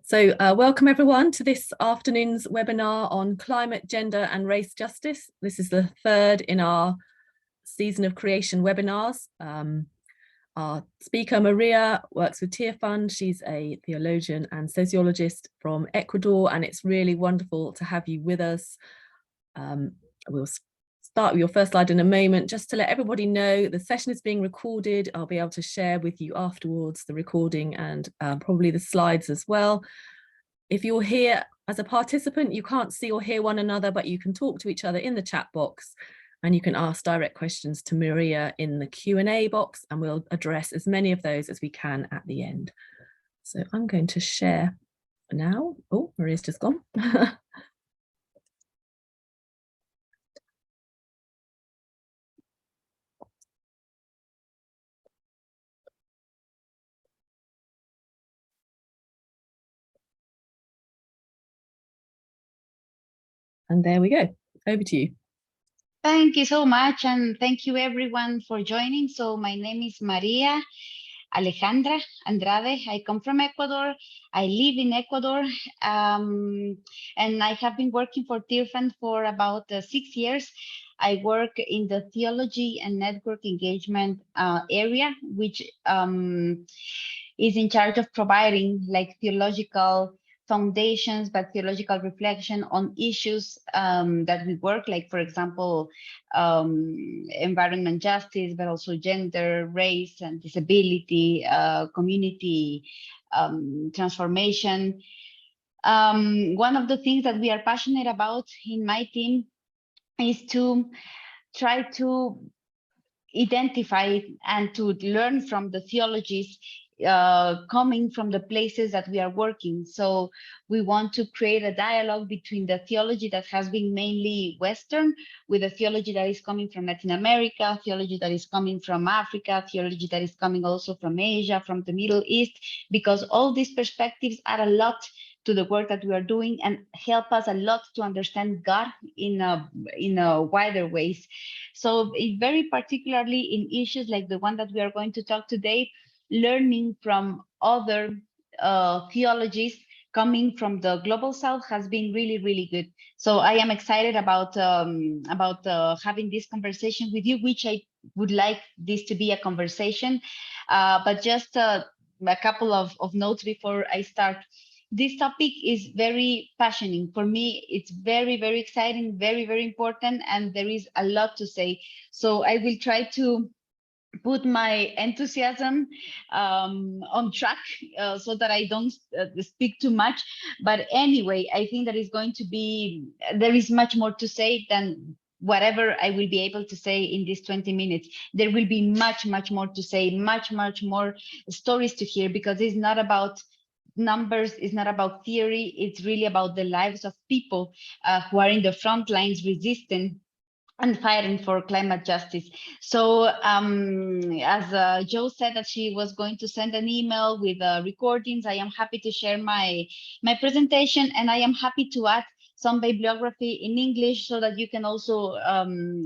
Welcome everyone to this afternoon's webinar on climate, gender and race justice. This is the third in our season of creation webinars. Our speaker, Maria, works with Tearfund. She's a theologian and sociologist from Ecuador, and it's really wonderful to have you with us. We'll start with your first slide in a moment. Just to let everybody know, the session is being recorded. I'll be able to share with you afterwards the recording and probably the slides as well. If you're here as a participant, you can't see or hear one another, but you can talk to each other in the chat box, and you can ask direct questions to Maria in the Q&A box, and we'll address as many of those as we can at the end. So I'm going to share now. Oh, Maria's just gone. And there we go. Over to you. Thank you so much, and thank you everyone for joining. So my name is Maria Alejandra Andrade. I come from Ecuador. I live in Ecuador, and I have been working for Tearfund for about 6 years. I work in the theology and network engagement area, which is in charge of providing like theological foundations, but theological reflection on issues that we work, like, for example, environment justice, but also gender, race and disability, community transformation. One of the things that we are passionate about in my team is to try to identify and to learn from the theologies coming from the places that we are working. So we want to create a dialogue between the theology that has been mainly Western with the theology that is coming from Latin America, theology that is coming from Africa, theology that is coming also from Asia, from the Middle East, because all these perspectives add a lot to the work that we are doing and help us a lot to understand God in a wider ways. So very particularly in issues like the one that we are going to talk today, learning from other theologies coming from the global south has been really, really good. So I am excited about having this conversation with you, which I would like this to be a conversation. But just a couple of notes before I start. This topic is very passionate for me. It's very, very exciting, very, very important, and there is a lot to say. So I will try to put my enthusiasm on track so that I don't speak too much. But anyway, I think there is much more to say than whatever I will be able to say in these 20 minutes. There will be much, much more to say, much, much more stories to hear, because it's not about numbers, it's not about theory, it's really about the lives of people who are in the front lines resisting and fighting for climate justice. So as Jo said that she was going to send an email with recordings, I am happy to share my presentation, and I am happy to add some bibliography in English so that you can also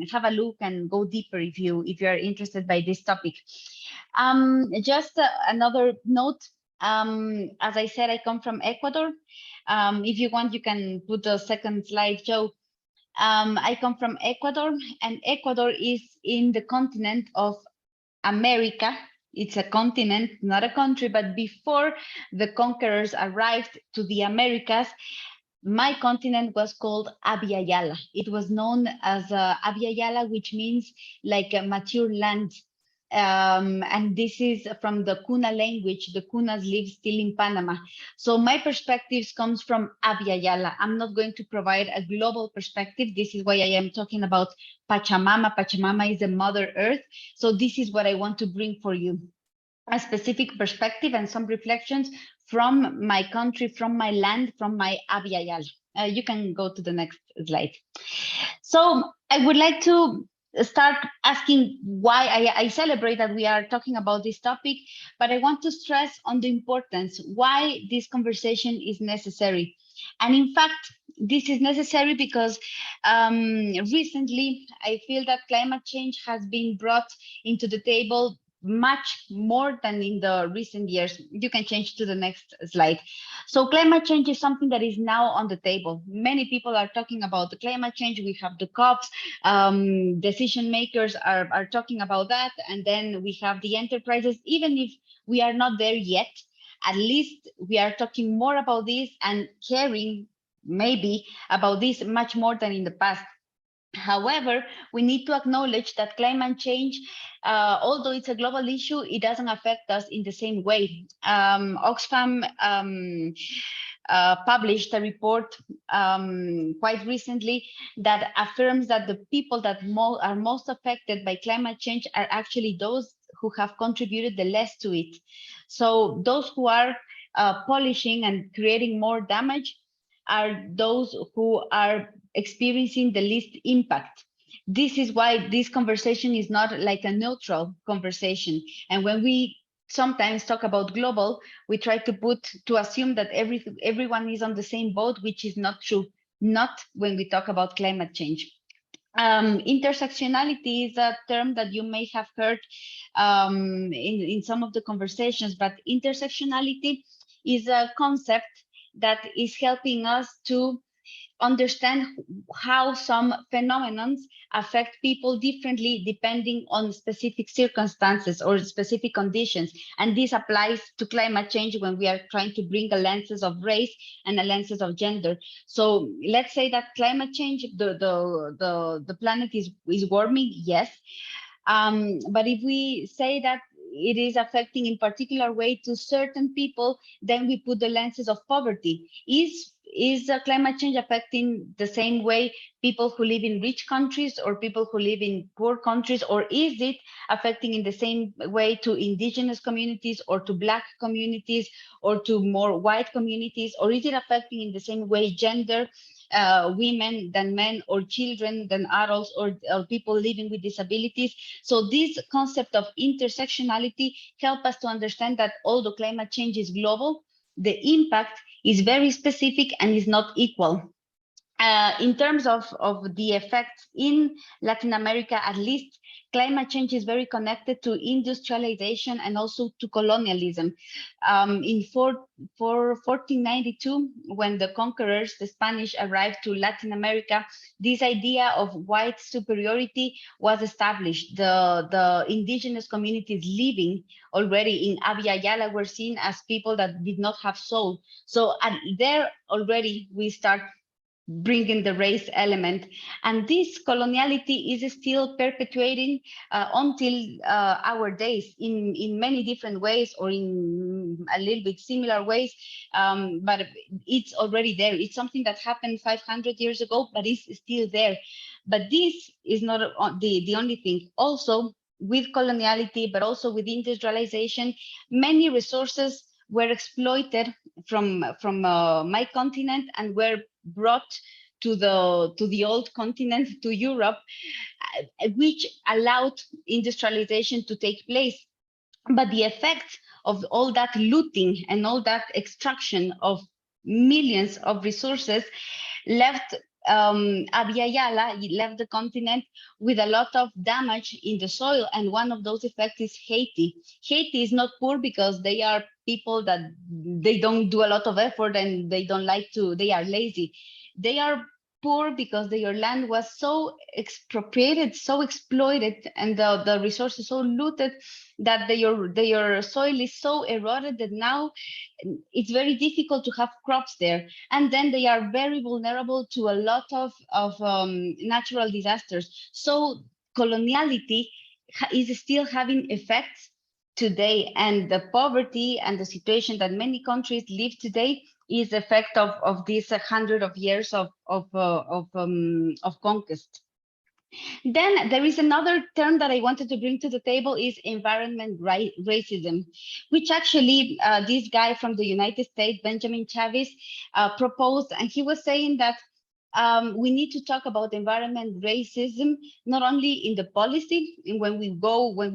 have a look and go deeper if you are interested by this topic. Just another note. As I said, I come from Ecuador. If you want, you can put the second slide, Jo. I come from Ecuador, and Ecuador is in the continent of America. It's a continent, not a country, but before the conquerors arrived to the Americas, my continent was called Abya Yala. It was known as Abya Yala, which means like a mature land. And this is from the Kuna language. The Kunas live still in Panama. So my perspectives comes from Abya Yala. I'm not going to provide a global perspective. This is why I am talking about Pachamama. Pachamama is the Mother Earth. So this is what I want to bring for you. A specific perspective and some reflections from my country, from my land, from my Abya Yala. You can go to the next slide. So I would like to start asking why I celebrate that we are talking about this topic, but I want to stress on the importance, why this conversation is necessary. And in fact, this is necessary because recently I feel that climate change has been brought into the table much more than in the recent years. You can change to the next slide. So climate change is something that is now on the table. Many people are talking about the climate change. We have the COPs, decision makers are talking about that. And then we have the enterprises. Even if we are not there yet, at least we are talking more about this and caring maybe about this much more than in the past. However, we need to acknowledge that climate change, although it's a global issue, it doesn't affect us in the same way. Oxfam published a report quite recently that affirms that the people that are most affected by climate change are actually those who have contributed the less to it. So those who are polishing and creating more damage are those who are experiencing the least impact. This is why this conversation is not like a neutral conversation. And when we sometimes talk about global, we try to assume that everyone is on the same boat, which is not true, not when we talk about climate change. Intersectionality is a term that you may have heard in some of the conversations, but intersectionality is a concept that is helping us to understand how some phenomena affect people differently depending on specific circumstances or specific conditions. And this applies to climate change when we are trying to bring a lenses of race and a lenses of gender. So let's say that climate change, the planet is warming, yes. But if we say that it is affecting in particular way to certain people, then we put the lenses of poverty. Is climate change affecting the same way people who live in rich countries or people who live in poor countries, or is it affecting in the same way to indigenous communities or to Black communities or to more white communities, or is it affecting in the same way gender, women than men, or children than adults, or people living with disabilities? So this concept of intersectionality help us to understand that although climate change is global, the impact is very specific and is not equal. In terms of the effects in Latin America, at least, climate change is very connected to industrialization and also to colonialism. In 1492, when the conquerors, the Spanish, arrived to Latin America, this idea of white superiority was established. The indigenous communities living already in Abya Yala were seen as people that did not have soul. So there already we start bringing the race element, and this coloniality is still perpetuating until our days in many different ways, or in a little bit similar ways, but it's already there. It's something that happened 500 years ago, but it's still there. But this is not the only thing. Also with coloniality, but also with industrialization, many resources were exploited from my continent and were brought to the old continent, to Europe, which allowed industrialization to take place. But the effect of all that looting and all that extraction of millions of resources left Abya Yala, left the continent with a lot of damage in the soil, and one of those effects is Haiti. Haiti is not poor because they are people that they don't do a lot of effort and they don't like to, they are lazy. They are poor because their land was so expropriated, so exploited, and the resources so looted that their soil is so eroded that now it's very difficult to have crops there. And then they are very vulnerable to a lot of natural disasters. So coloniality is still having effects today, and the poverty and the situation that many countries live today is the effect of these 100 of years of conquest. Then there is another term that I wanted to bring to the table, is environment racism, which actually this guy from the United States, Benjamin Chavis, proposed, and he was saying that we need to talk about environment racism, not only in the policy, when we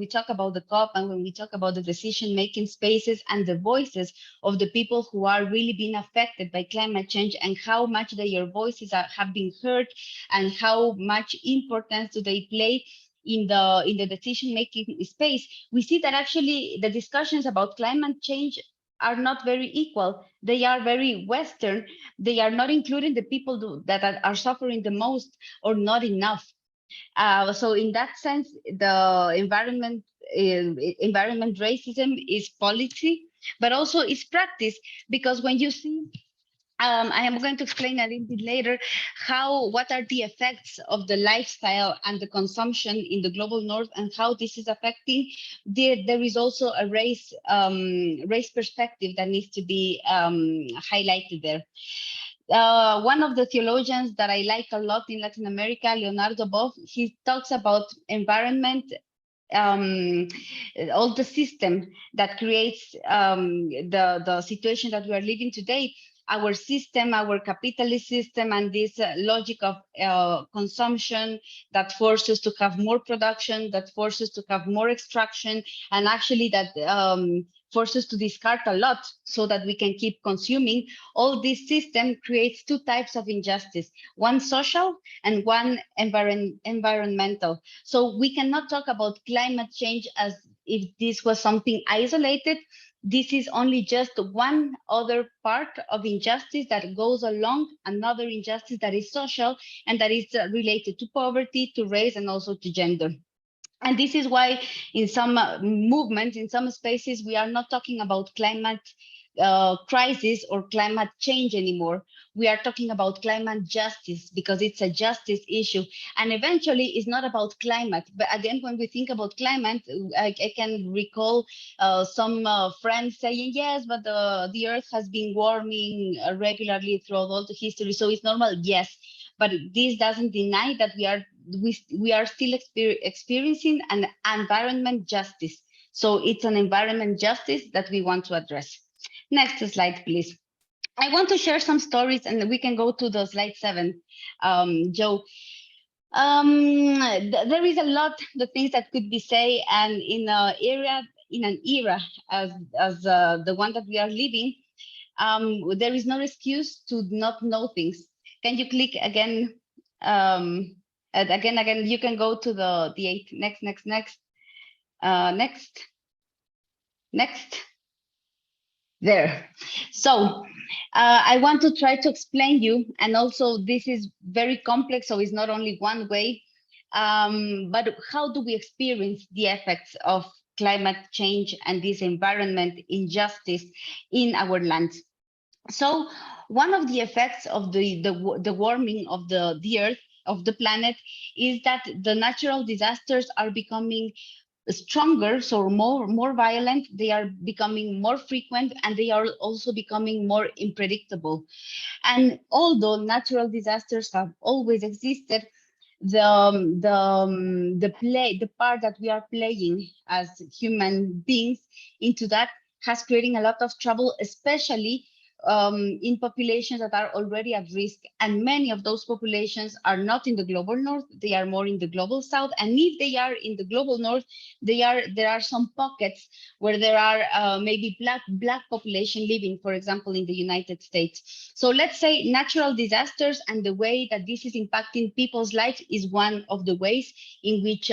talk about the COP and when we talk about the decision-making spaces and the voices of the people who are really being affected by climate change, and how much their voices have been heard and how much importance do they play in the decision-making space, we see that actually the discussions about climate change are not very equal. They are very Western. They are not including the people that are suffering the most or not enough. So in that sense, the environment racism is policy, but also is practice, because when you see, I am going to explain a little bit later what are the effects of the lifestyle and the consumption in the global north and how this is affecting. There is also a race perspective that needs to be highlighted there. One of the theologians that I like a lot in Latin America, Leonardo Boff, he talks about environment, all the system that creates the situation that we are living today, our system, our capitalist system, and this logic of consumption that forces to have more production, that forces to have more extraction, and actually that forces to discard a lot so that we can keep consuming. All this system creates two types of injustice, one social and one environmental. So we cannot talk about climate change as if this was something isolated. This is only just one other part of injustice that goes along another injustice that is social and that is related to poverty, to race, and also to gender. And this is why in some movements, in some spaces, we are not talking about climate crisis or climate change anymore. We are talking about climate justice because it's a justice issue. And eventually it's not about climate. But again, when we think about climate, I can recall some friends saying, yes, but the earth has been warming regularly throughout all the history, so it's normal. Yes, but this doesn't deny that we are still experiencing an environment justice. So it's an environment justice that we want to address. Next slide, please. I want to share some stories, and we can go to the slide 7, Joe. There is a lot of things that could be said, and in an era as the one that we are living, there is no excuse to not know things. Can you click again? Again, you can go to the 8. Next. There. So I want to try to explain you, and also this is very complex, so it's not only one way, but how do we experience the effects of climate change and this environment injustice in our land? So one of the effects of the warming of the earth, of the planet, is that the natural disasters are becoming stronger, so more violent. They are becoming more frequent, and they are also becoming more unpredictable. And although natural disasters have always existed, the part that we are playing as human beings into that has creating a lot of trouble, especially in populations that are already at risk. And many of those populations are not in the global north, they are more in the global south. And if they are in the global north, there are some pockets where there are maybe black population living, for example, in the United States. So let's say natural disasters and the way that this is impacting people's lives is one of the ways in which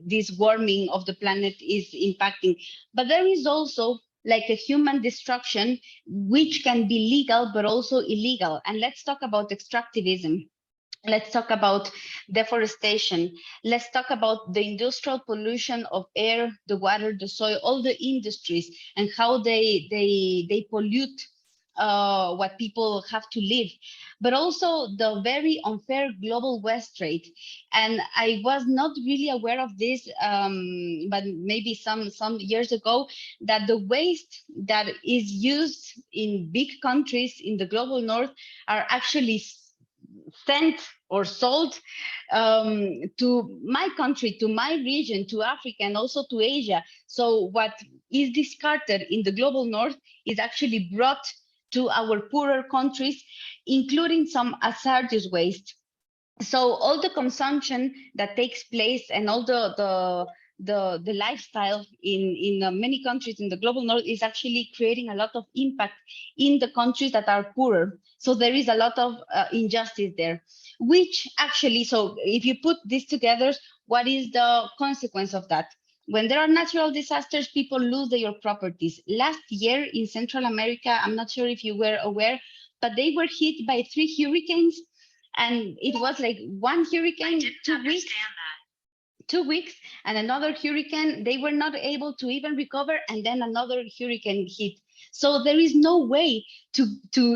this warming of the planet is impacting. But there is also like a human destruction, which can be legal, but also illegal. And let's talk about extractivism. Let's talk about deforestation. Let's talk about the industrial pollution of air, the water, the soil, all the industries, and how they pollute what people have to live, but also the very unfair global waste trade. And I was not really aware of this, but maybe some years ago, that the waste that is used in big countries in the global north are actually sent or sold to my country, to my region, to Africa, and also to Asia. So what is discarded in the global north is actually brought to our poorer countries, including some hazardous waste. So all the consumption that takes place and all the the lifestyle in many countries in the global north is actually creating a lot of impact in the countries that are poorer. So there is a lot of injustice there, which actually, so if you put this together, what is the consequence of that? When there are natural disasters, people lose their properties. Last year in Central America, I'm not sure if you were aware, but they were hit by 3 hurricanes, and it was like one hurricane, 2 weeks. 2 weeks, and another hurricane, they were not able to even recover, and then another hurricane hit. So there is no way to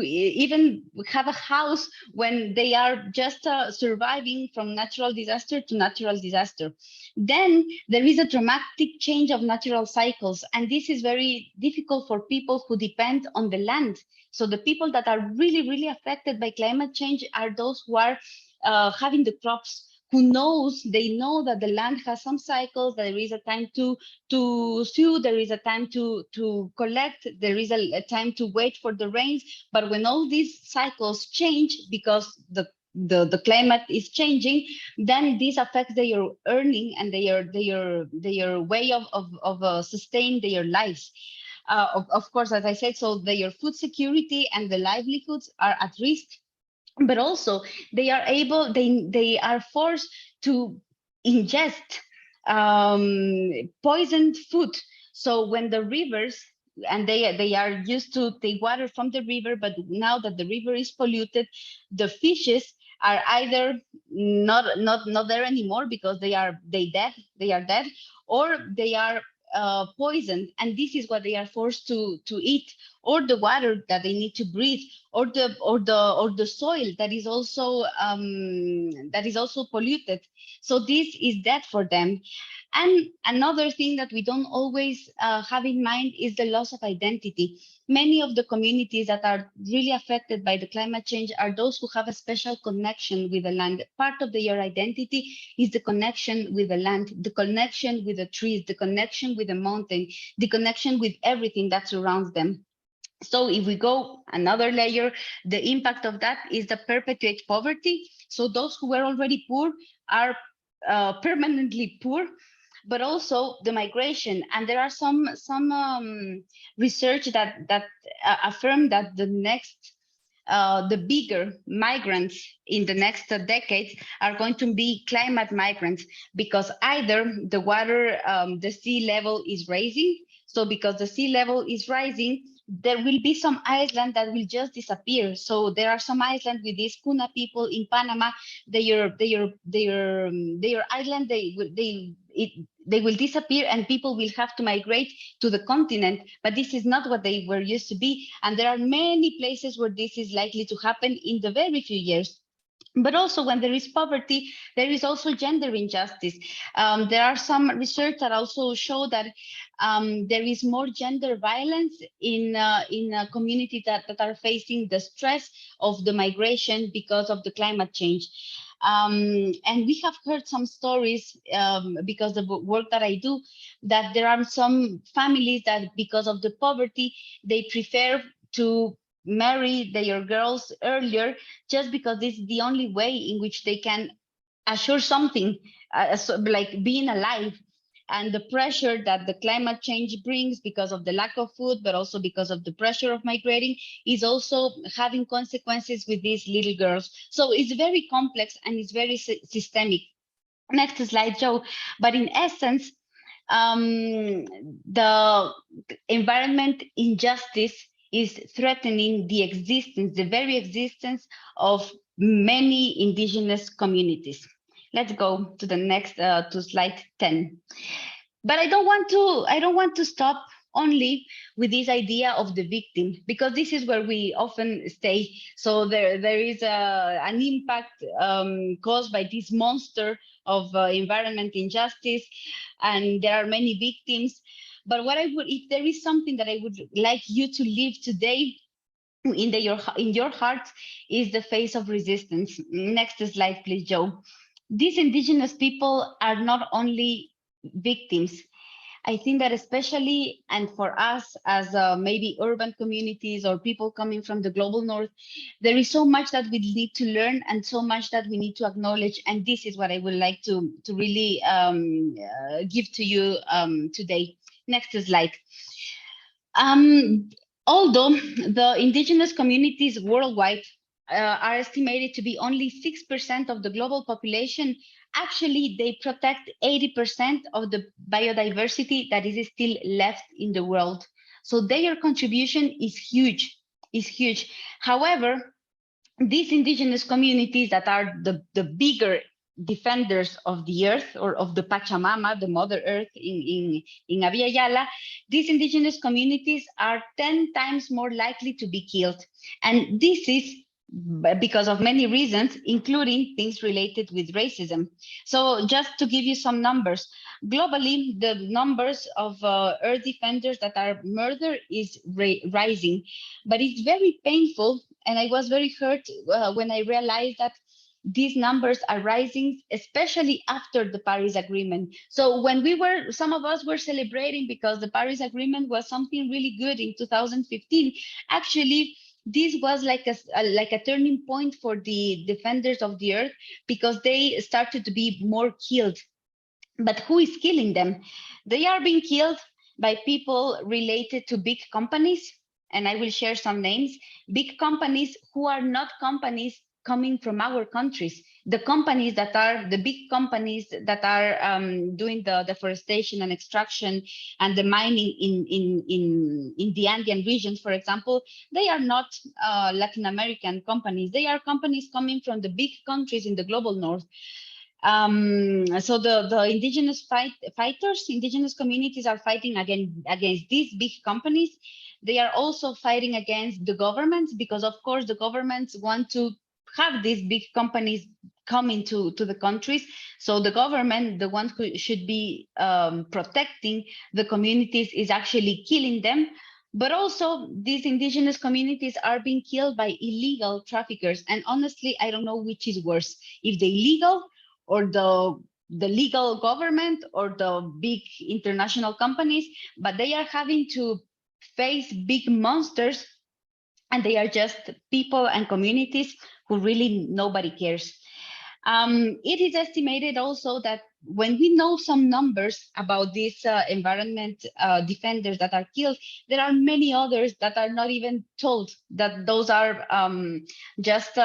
even have a house when they are just surviving from natural disaster to natural disaster. Then there is a dramatic change of natural cycles, and this is very difficult for people who depend on the land. So the people that are really, really affected by climate change are those who are having the crops, they know that the land has some cycles, there is a time to sow, there is a time to collect, there is a time to wait for the rains. But when all these cycles change because the climate is changing, then this affects their earning and their way of sustain their lives. Of course, as I said, so their food security and the livelihoods are at risk. But also they are forced to ingest poisoned food. So when the rivers, and they are used to take water from the river, but now that the river is polluted, the fishes are either not there anymore because they are dead, or they are poisoned, and this is what they are forced to eat, or the water that they need to breathe, or the soil that is also polluted. So this is death for them. And another thing that we don't always have in mind is the loss of identity. Many of the communities that are really affected by the climate change are those who have a special connection with the land. Part of their identity is the connection with the land, the connection with the trees, the connection with the mountain, the connection with everything that surrounds them. So if we go another layer, the impact of that is the perpetuate poverty. So those who were already poor are permanently poor, but also the migration. And there are some research that affirm that the bigger migrants in the next decades are going to be climate migrants, because either the water, the sea level is rising. So because the sea level is rising, there will be some island that will just disappear. So there are some islands with these Kuna people in Panama. Their island, they will disappear, and people will have to migrate to the continent. But this is not what they were used to be. And there are many places where this is likely to happen in the very few years. But also when there is poverty, there is also gender injustice. There are some research that also show that there is more gender violence in communities that are facing the stress of the migration because of the climate change. And we have heard some stories because of the work that I do, that there are some families that because of the poverty, they prefer to marry their girls earlier, just because this is the only way in which they can assure something, like being alive. And the pressure that the climate change brings because of the lack of food, but also because of the pressure of migrating, is also having consequences with these little girls. So it's very complex and it's very systemic. Next slide, Joe. But in essence, the environment injustice is threatening the very existence of many indigenous communities. Let's go to the next, to slide 10. But I don't want to stop only with this idea of the victim, because this is where we often stay. So there is an impact caused by this monster of environment injustice, and there are many victims. But if there is something that I would like you to leave today in your heart, is the face of resistance. Next slide, please, Joe. These indigenous people are not only victims. I think that especially, and for us as maybe urban communities or people coming from the global north, there is so much that we need to learn and so much that we need to acknowledge. And this is what I would like to really give to you today. Next slide. Although the indigenous communities worldwide are estimated to be only 6% of the global population, actually they protect 80% of the biodiversity that is still left in the world. So their contribution is huge, However, these indigenous communities that are the bigger defenders of the earth or of the Pachamama, the Mother Earth in Abya Yala, these indigenous communities are 10 times more likely to be killed. And this is because of many reasons, including things related with racism. So just to give you some numbers, globally, the numbers of earth defenders that are murdered is rising, but it's very painful. And I was very hurt when I realized that these numbers are rising, especially after the Paris Agreement. So when some of us were celebrating because the Paris Agreement was something really good in 2015, actually, this was like a turning point for the defenders of the earth because they started to be more killed. But who is killing them? They are being killed by people related to big companies, and I will share some names, big companies who are not companies coming from our countries. The companies that are the big companies that are doing the deforestation and extraction and the mining in the Andean regions, for example, they are not Latin American companies. They are companies coming from the big countries in the global north. So the indigenous fighters, indigenous communities are fighting against these big companies. They are also fighting against the governments because, of course, the governments want to have these big companies coming to the countries. So the government, the one who should be protecting the communities, is actually killing them. But also these indigenous communities are being killed by illegal traffickers. And honestly, I don't know which is worse, if the illegal or the legal government or the big international companies, but they are having to face big monsters, and they are just people and communities who really nobody cares. It is estimated also that when we know some numbers about these environment defenders that are killed, there are many others that are not even told, that those are just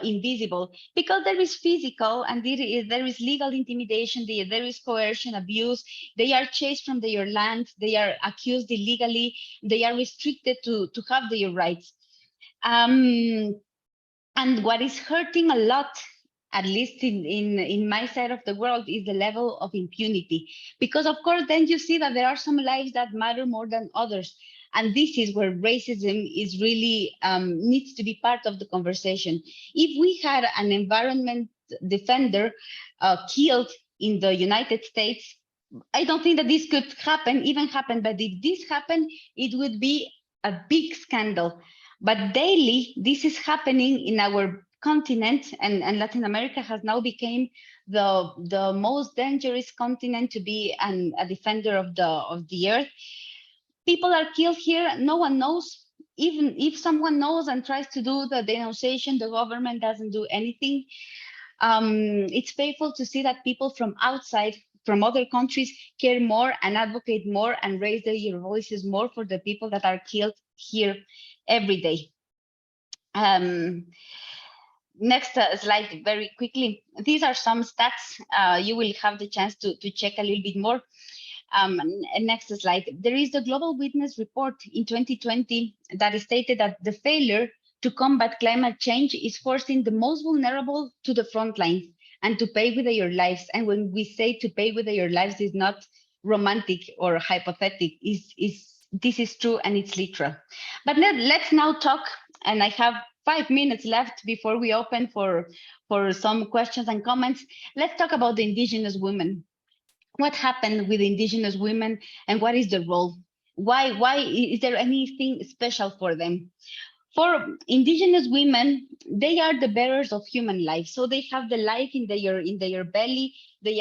invisible, because there is physical and there is legal intimidation, there is coercion, abuse. They are chased from their land, they are accused illegally, they are restricted to have their rights. And what is hurting a lot, at least in my side of the world, is the level of impunity. Because of course, then you see that there are some lives that matter more than others. And this is where racism is really needs to be part of the conversation. If we had an environment defender killed in the United States, I don't think that this could even happen, but if this happened, it would be a big scandal. But daily, this is happening in our continent, and Latin America has now become the most dangerous continent to be a defender of the earth. People are killed here, no one knows. Even if someone knows and tries to do the denunciation, the government doesn't do anything. It's painful to see that people from outside, from other countries, care more and advocate more and raise their voices more for the people that are killed here every day. Next slide, very quickly. These are some stats. You will have the chance to check a little bit more. Next slide. There is the Global Witness report in 2020 that stated that the failure to combat climate change is forcing the most vulnerable to the front lines and to pay with their lives. And when we say to pay with their lives, is not romantic or hypothetical. This is true and it's literal. But let's now talk, and I have 5 minutes left before we open for some questions and comments. Let's talk about the indigenous women. What happened with indigenous women and what is the role? Why is there anything special for them? For indigenous women, they are the bearers of human life. So they have the life in their belly. They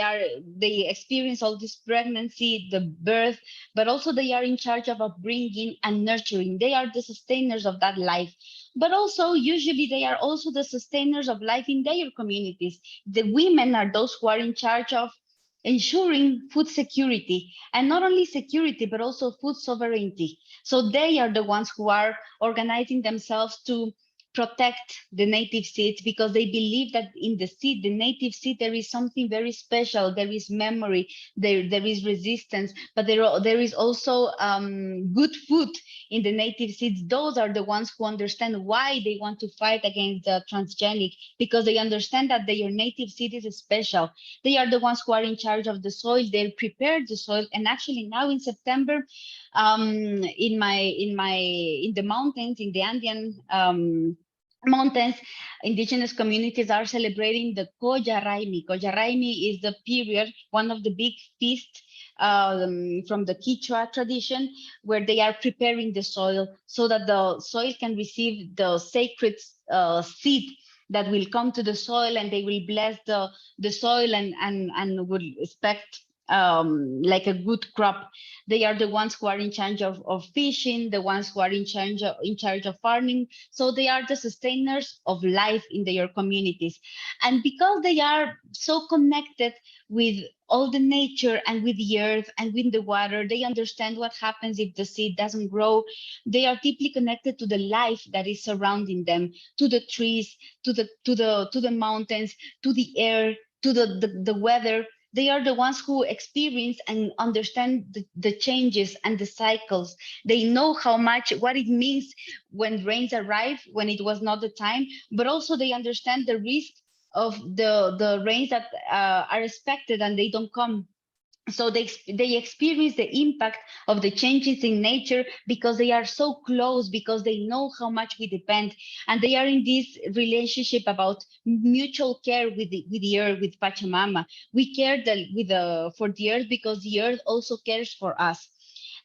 experience all this pregnancy, the birth, but also they are in charge of upbringing and nurturing. They are the sustainers of that life. But also, usually, they are also the sustainers of life in their communities. The women are those who are in charge of ensuring food security, and not only security, but also food sovereignty. So they are the ones who are organizing themselves to protect the native seeds, because they believe that in the seed, the native seed, there is something very special. There is memory, there is resistance, but there is also good food in the native seeds. Those are the ones who understand why they want to fight against the transgenic, because they understand that their native seed is special. They are the ones who are in charge of the soil. They prepare the soil. And actually now in September, in the mountains, in the Andean mountains, indigenous communities are celebrating the Colla Raimi. Colla Raimi is the period, one of the big feasts from the Quichua tradition, where they are preparing the soil so that the soil can receive the sacred seed that will come to the soil, and they will bless the soil and will expect like a good crop. They are the ones who are in charge of fishing, the ones who are in charge of farming. So they are the sustainers of life in their communities. And because they are so connected with all the nature and with the earth and with the water, they understand what happens if the seed doesn't grow. They are deeply connected to the life that is surrounding them, to the trees, to the mountains, to the air, to the weather. They are the ones who experience and understand the changes and the cycles. They know what it means when rains arrive, when it was not the time, but also they understand the risk of the rains that are expected and they don't come. So they experience the impact of the changes in nature because they are so close, because they know how much we depend, and they are in this relationship about mutual care with the earth, with Pachamama. We care for the earth because the earth also cares for us.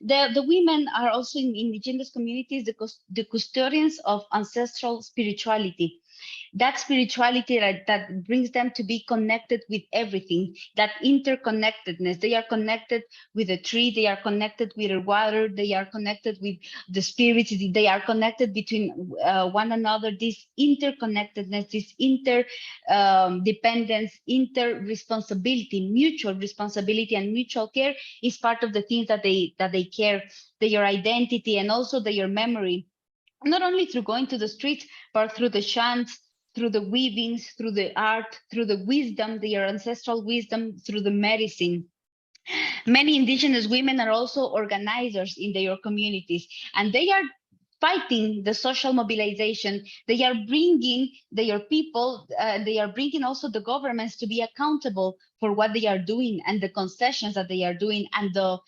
The women are also in indigenous communities the custodians of ancestral spirituality, that spirituality that brings them to be connected with everything, that interconnectedness. They are connected with the tree, they are connected with the water, they are connected with the spirits, they are connected between one another. This interconnectedness, this interdependence, inter-responsibility, mutual responsibility and mutual care is part of the things that they care, their identity and also their memory, not only through going to the streets, but through the chants, through the weavings, through the art, through the wisdom, their ancestral wisdom, through the medicine. Many indigenous women are also organizers in their communities, and they are fighting the social mobilization. They are bringing their people, they are bringing also the governments to be accountable for what they are doing and the concessions that they are doing and the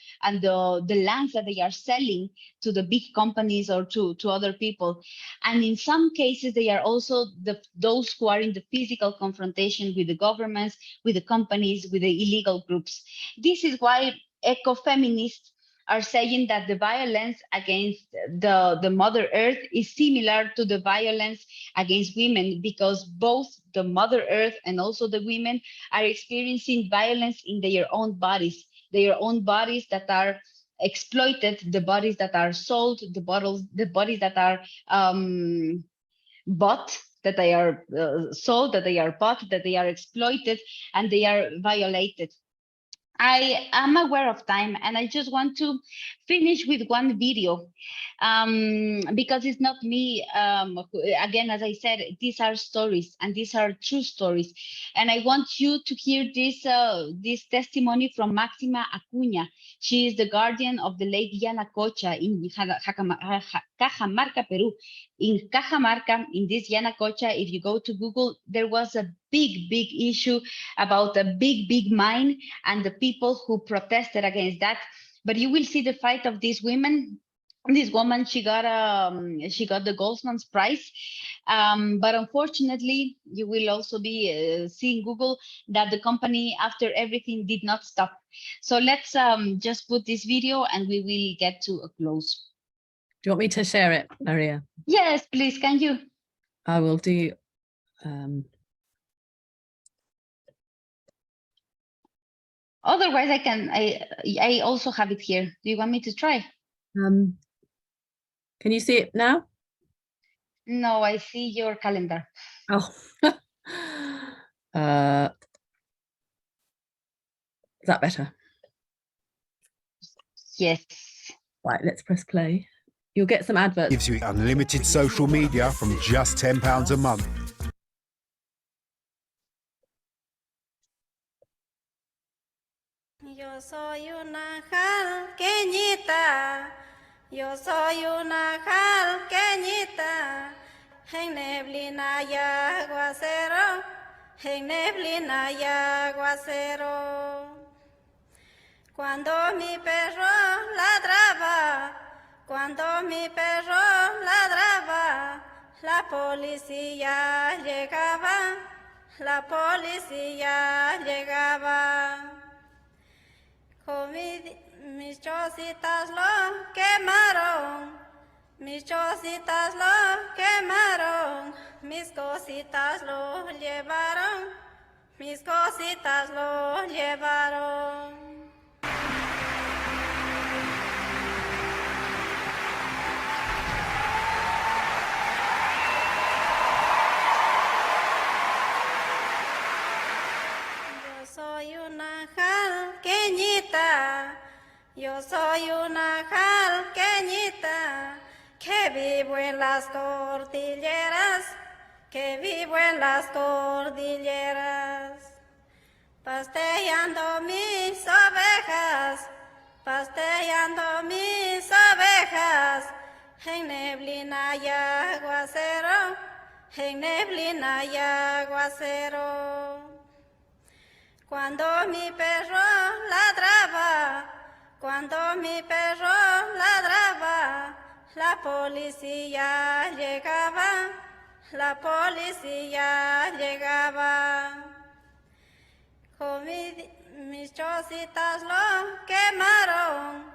lands that they are selling to the big companies or to other people. And in some cases, they are also those who are in the physical confrontation with the governments, with the companies, with the illegal groups. This is why ecofeminists are saying that the violence against the Mother Earth is similar to the violence against women, because both the Mother Earth and also the women are experiencing violence in their own bodies that are exploited, the bodies that are sold, the bodies that are bought, that they are sold, that they are bought, that they are exploited, and they are violated. I am aware of time, and I just want to finish with one video because it's not me. Again, as I said, these are stories, and these are true stories. And I want you to hear this testimony from Máxima Acuña. She is the guardian of the late Yanacocha in Cajamarca, Peru. In Cajamarca, in this Yanacocha, if you go to Google, there was a big issue about a big mine and the people who protested against that. But you will see the fight of these women. This woman, she got the Goldsman's Prize, but unfortunately, you will also be seeing Google that the company, after everything, did not stop. So let's just put this video and we will get to a close. you want me to share it, Maria? Yes, please, can you? I will do. Otherwise, I also have it here. Do you want me to try? Can you see it now? No, I see your calendar. Oh. Is that better? Yes. Right, let's press play. You'll get some adverts. Gives you unlimited social media from just £10 a month. Yo soy una jalqueñita, yo soy una jalqueñita, en neblina y aguacero, en neblina y aguacero. Cuando mi perro ladraba, cuando mi perro ladraba, la policía llegaba, la policía llegaba. Mis chocitas lo quemaron, mis chocitas lo quemaron, mis cositas lo llevaron, mis cositas lo llevaron. Soy una jalqueñita, yo soy una jalqueñita, que vivo en las cordilleras, que vivo en las cordilleras, pasteando mis ovejas, pasteando mis ovejas, en neblina y aguacero, en neblina y aguacero. Cuando mi perro ladraba, cuando mi perro ladraba, la policía llegaba, la policía llegaba. Mis chocitas lo quemaron,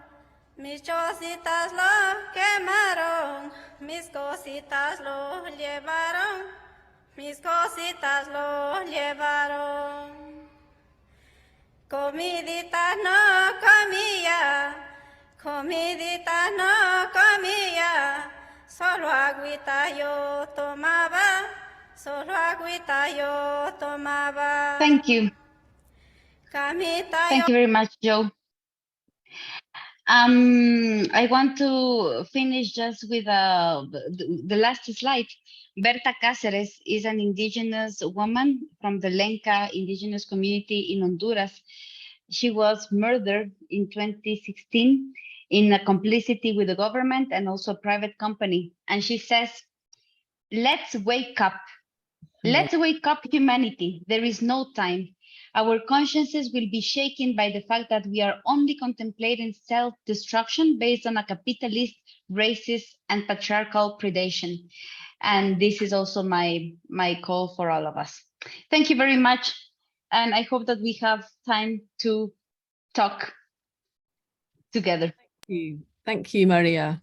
mis chocitas lo quemaron, mis cositas lo llevaron, mis cositas lo llevaron. Comidita no comía, comidita no comía, solo agüita yo tomaba, solo agüita yo tomaba. Thank you. Camita Thank you very much, Joe. I want to finish just with the last slide. Berta Cáceres is an indigenous woman from the Lenca indigenous community in Honduras. She was murdered in 2016 in a complicity with the government and also a private company. And she says, let's wake up. Let's wake up, humanity. There is no time. Our consciences will be shaken by the fact that we are only contemplating self-destruction based on a capitalist, racist, and patriarchal predation. And this is also my call for all of us. Thank you very much. And I hope that we have time to talk together. Thank you, Maria.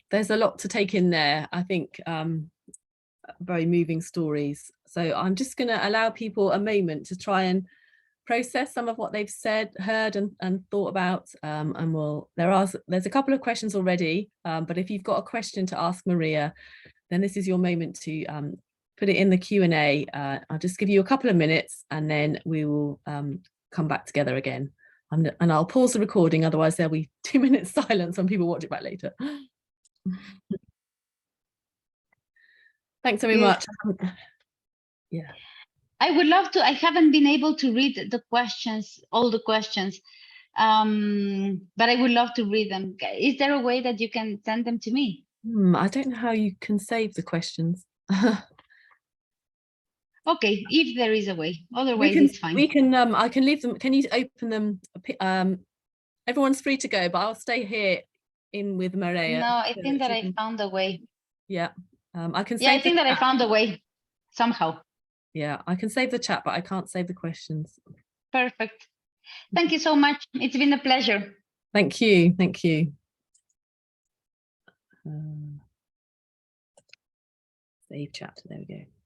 There's a lot to take in there. I think very moving stories. So I'm just going to allow people a moment to try and process some of what they've said, heard, and thought about. And there's a couple of questions already, but if you've got a question to ask Maria, then this is your moment to put it in the Q&A. I'll just give you a couple of minutes and then we will come back together again. And I'll pause the recording, otherwise there'll be 2 minutes silence when people watch it back later. Thanks very much. Yeah. I would love to, I haven't been able to read the questions, all the questions, but I would love to read them. Is there a way that you can send them to me? I don't know how you can save the questions. Okay, if there is a way, otherwise it's fine. We can, I can leave them. Can you open them? Everyone's free to go, but I'll stay here in with Maria. No, I think that I found a way. Yeah, I can. Yeah, I think that I found a way somehow. Yeah, I can save the chat, but I can't save the questions. Perfect. Thank you so much. It's been a pleasure. Thank you. Thank you. Save chapter, there we go.